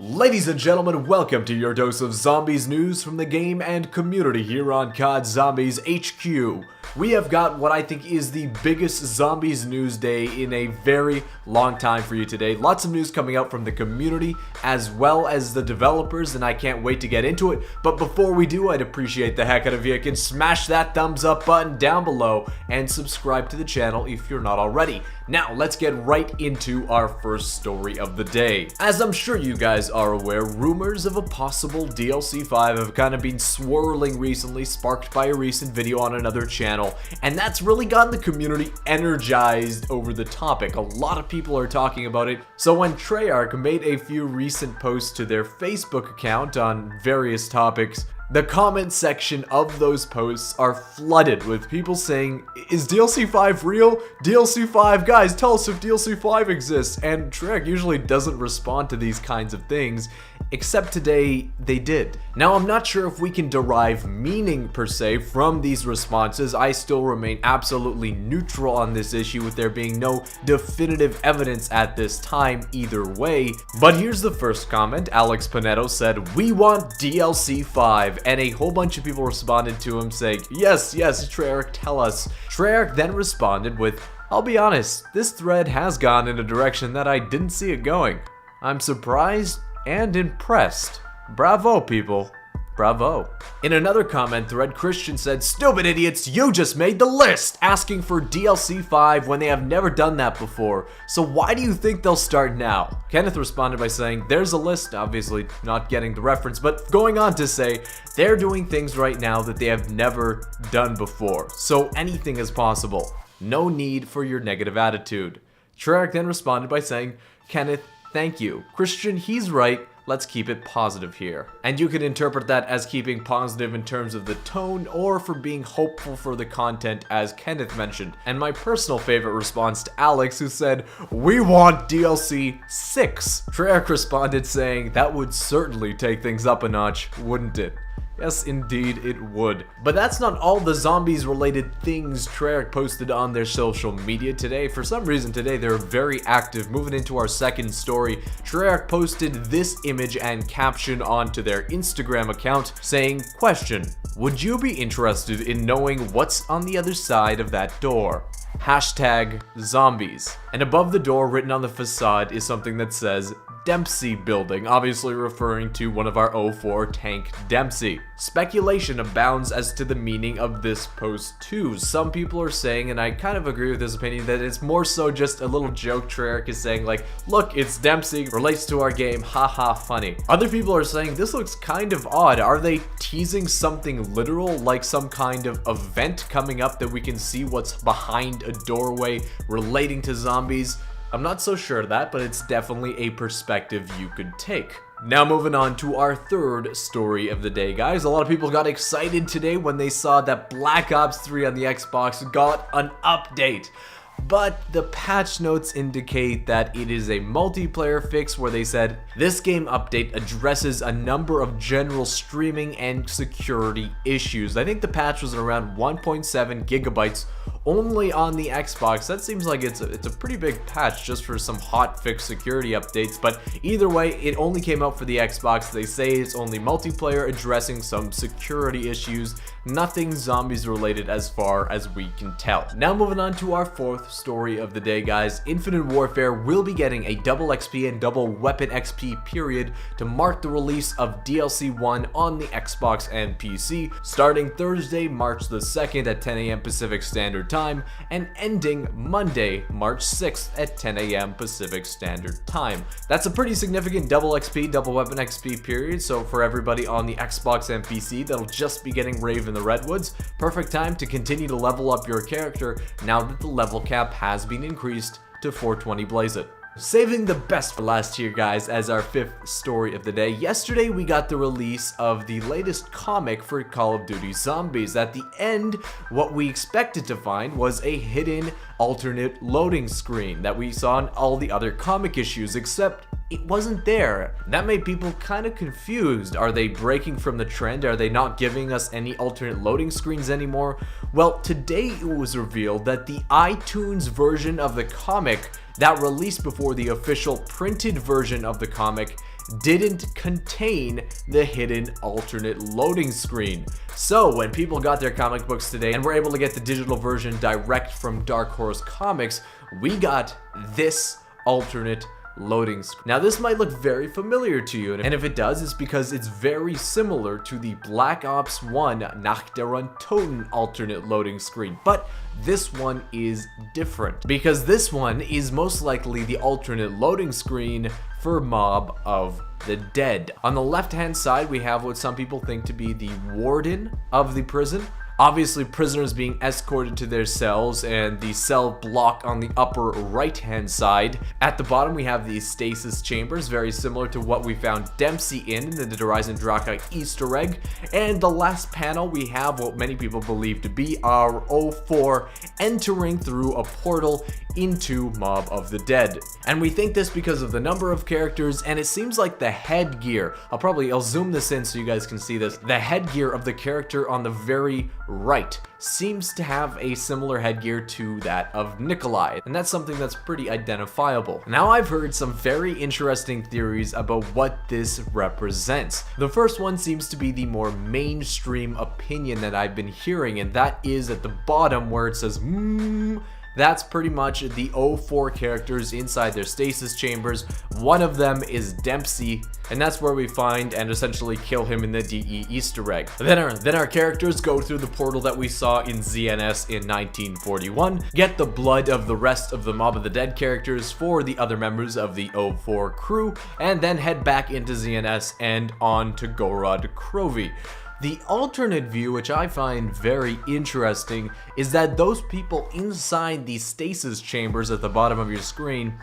Ladies and gentlemen, welcome to your dose of zombies news from the game and community here on COD Zombies HQ. We have got what I think is the biggest zombies news day in a very long time for you today. Lots of news coming out from the community as well as the developers, and I can't wait to get into it. But before we do, I'd appreciate the heck out of you. You can smash that thumbs up button down below and subscribe to the channel if you're not already. Now, let's get right into our first story of the day. As I'm sure you guys are aware, rumors of a possible DLC 5 have kind of been swirling recently, sparked by a recent video on another channel, and that's really gotten the community energized over the topic. A lot of people are talking about it. So when Treyarch made a few recent posts to their Facebook account on various topics, the comment section of those posts are flooded with people saying, is DLC 5 real? DLC 5, guys, tell us if DLC 5 exists. And Treyarch usually doesn't respond to these kinds of things, except today they did. Now, I'm not sure if we can derive meaning per se from these responses. I still remain absolutely neutral on this issue, with there being no definitive evidence at this time either way. But here's the first comment. Alex Panetto said, "We want DLC 5. And a whole bunch of people responded to him saying, yes, Treyarch, tell us. Treyarch then responded with, I'll be honest, this thread has gone in a direction that I didn't see it going. I'm surprised and impressed. Bravo, people. Bravo." In another comment thread, Christian said, "Stupid idiots, you just made the list, asking for DLC 5 when they have never done that before. So why do you think they'll start now?" Kenneth responded by saying, "There's a list," obviously not getting the reference, but going on to say, "They're doing things right now that they have never done before. So anything is possible. No need for your negative attitude." Treyarch then responded by saying, "Kenneth, thank you. Christian, he's right. Let's keep it positive here." And you can interpret that as keeping positive in terms of the tone, or for being hopeful for the content, as Kenneth mentioned. And my personal favorite response to Alex, who said, "We want DLC 6. Treyarch responded saying, "That would certainly take things up a notch, wouldn't it?" Yes, indeed it would. But that's not all the zombies related things Treyarch posted on their social media today. For some reason today they're very active. Moving into our second story, Treyarch posted this image and caption onto their Instagram account saying, question, "Would you be interested in knowing what's on the other side of that door? Hashtag zombies." And above the door, written on the facade, is something that says Dempsey Building, obviously referring to one of our O4 tank Dempsey. Speculation abounds as to the meaning of this post too. Some people are saying, and I kind of agree with this opinion, that it's more so just a little joke Treyarch is saying, like, look, it's Dempsey, relates to our game, haha, funny. Other people are saying, this looks kind of odd. Are they teasing something literal, like some kind of event coming up that we can see what's behind a doorway relating to zombies? I'm not so sure of that, but it's definitely a perspective you could take. Now moving on to our third story of the day, guys. A lot of people got excited today when they saw that Black Ops 3 on the Xbox got an update. But the patch notes indicate that it is a multiplayer fix, where they said this game update addresses a number of general streaming and security issues. I think the patch was around 1.7 gigabytes only on the Xbox. That seems like it's a pretty big patch just for some hot fix security updates, but either way, it only came out for the Xbox. They say it's only multiplayer, addressing some security issues, nothing zombies related as far as we can tell. Now moving on to our fourth story of the day, guys. Infinite Warfare will be getting a double XP and double weapon XP period to mark the release of DLC 1 on the Xbox and PC, starting Thursday, March the 2nd at 10 a.m. Pacific Standard Time and ending Monday, March 6th at 10 a.m. Pacific Standard Time. That's a pretty significant double XP, double weapon XP period, so for everybody on the Xbox and PC that'll just be getting Rave in the Redwoods, perfect time to continue to level up your character now that the level cap has been increased to 420 Blaze It. Saving the best for last here, guys, as our fifth story of the day. Yesterday we got the release of the latest comic for Call of Duty Zombies. At the end, what we expected to find was a hidden alternate loading screen that we saw in all the other comic issues, except it wasn't there. That made people kind of confused. Are they breaking from the trend? Are they not giving us any alternate loading screens anymore? Well, today it was revealed that the iTunes version of the comic that released before the official printed version of the comic didn't contain the hidden alternate loading screen. So when people got their comic books today and were able to get the digital version direct from Dark Horse Comics, we got this alternate loading screen. Now this might look very familiar to you, and if it does, it's because it's very similar to the Black Ops 1 Nach der Untoten alternate loading screen, but this one is different because this one is most likely the alternate loading screen for Mob of the Dead. On the left hand side, we have what some people think to be the warden of the prison. Obviously, prisoners being escorted to their cells, and the cell block on the upper right-hand side. At the bottom, we have these stasis chambers, very similar to what we found Dempsey in the Horizon Draka Easter egg. And the last panel, we have what many people believe to be our O4 entering through a portal into Mob of the Dead. And we think this because of the number of characters, and it seems like the headgear, I'll zoom this in so you guys can see this, the headgear of the character on the very right seems to have a similar headgear to that of Nikolai, and that's something that's pretty identifiable. Now I've heard some very interesting theories about what this represents. The first one seems to be the more mainstream opinion that I've been hearing, and that is at the bottom where it says that's pretty much the O4 characters inside their stasis chambers. One of them is Dempsey, and that's where we find and essentially kill him in the DE Easter egg. Then our characters go through the portal that we saw in ZNS in 1941, get the blood of the rest of the Mob of the Dead characters for the other members of the O4 crew, and then head back into ZNS and on to Gorod Krovi. The alternate view, which I find very interesting, is that those people inside the stasis chambers at the bottom of your screen,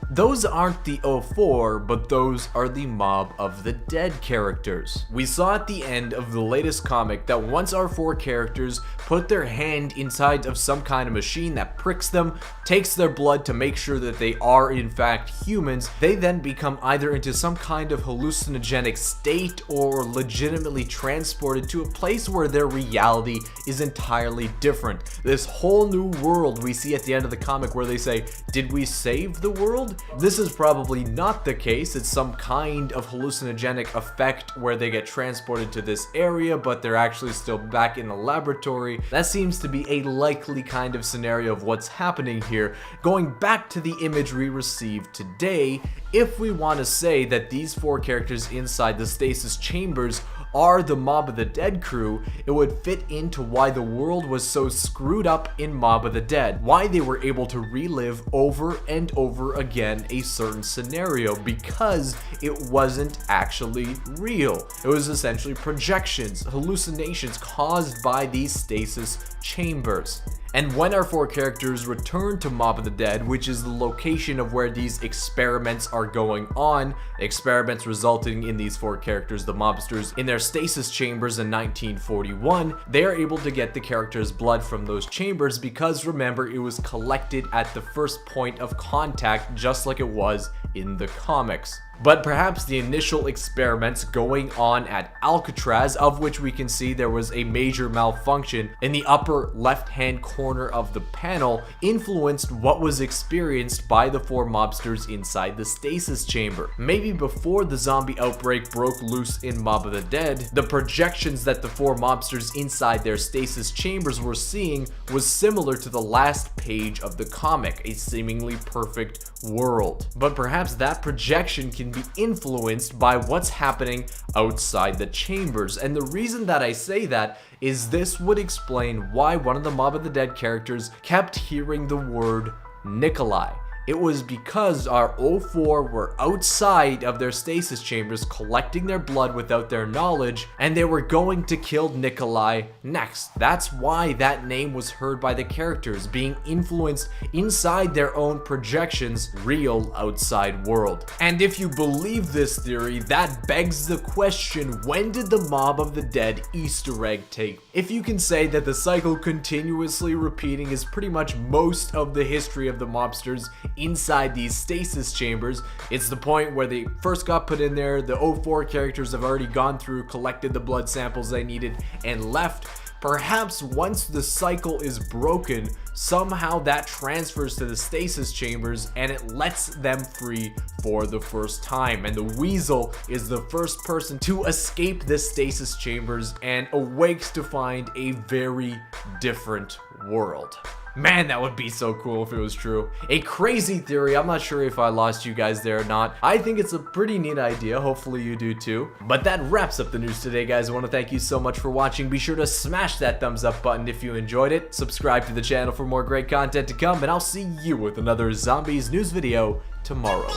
those aren't the O4, but those are the Mob of the Dead characters. We saw at the end of the latest comic that once our 4 characters put their hand inside of some kind of machine that pricks them, takes their blood to make sure that they are in fact humans, they then become either into some kind of hallucinogenic state or legitimately transported to a place where their reality is entirely different. This whole new world we see at the end of the comic where they say, "Did we save the world?" This is probably not the case. It's some kind of hallucinogenic effect where they get transported to this area, but they're actually still back in the laboratory. That seems to be a likely kind of scenario of what's happening here. Going back to the image we received today, if we want to say that these 4 characters inside the stasis chambers are the Mob of the Dead crew, it would fit into why the world was so screwed up in Mob of the Dead, why they were able to relive over and over again a certain scenario, because it wasn't actually real. It was essentially projections, hallucinations caused by these stasis chambers. And when our 4 characters return to Mob of the Dead, which is the location of where these experiments are going on, experiments resulting in these 4 characters, the mobsters, in their stasis chambers in 1941, they are able to get the characters' blood from those chambers because, remember, it was collected at the first point of contact, just like it was in the comics. But perhaps the initial experiments going on at Alcatraz, of which we can see there was a major malfunction in the upper left-hand corner of the panel, influenced what was experienced by the 4 mobsters inside the stasis chamber. Maybe before the zombie outbreak broke loose in Mob of the Dead, the projections that the 4 mobsters inside their stasis chambers were seeing was similar to the last page of the comic, a seemingly perfect world. But perhaps that projection can be influenced by what's happening outside the chambers, and the reason that I say that is this would explain why one of the Mob of the Dead characters kept hearing the word Nikolai. It was because our O4 were outside of their stasis chambers collecting their blood without their knowledge, and they were going to kill Nikolai next. That's why that name was heard by the characters, being influenced inside their own projections, real outside world. And if you believe this theory, that begs the question, when did the Mob of the Dead Easter egg take? If you can say that the cycle continuously repeating is pretty much most of the history of the mobsters inside these stasis chambers, it's the point where they first got put in there, the O4 characters have already gone through, collected the blood samples they needed, and left. perhaps once the cycle is broken, somehow that transfers to the stasis chambers and it lets them free for the first time. And the Weasel is the first person to escape the stasis chambers and awakes to find a very different world. Man, that would be so cool if it was true. A crazy theory. I'm not sure if I lost you guys there or not. I think it's a pretty neat idea. Hopefully you do too. But that wraps up the news today, guys. I want to thank you so much for watching. Be sure to smash that thumbs up button if you enjoyed it. Subscribe to the channel for more great content to come, and I'll see you with another Zombies news video tomorrow.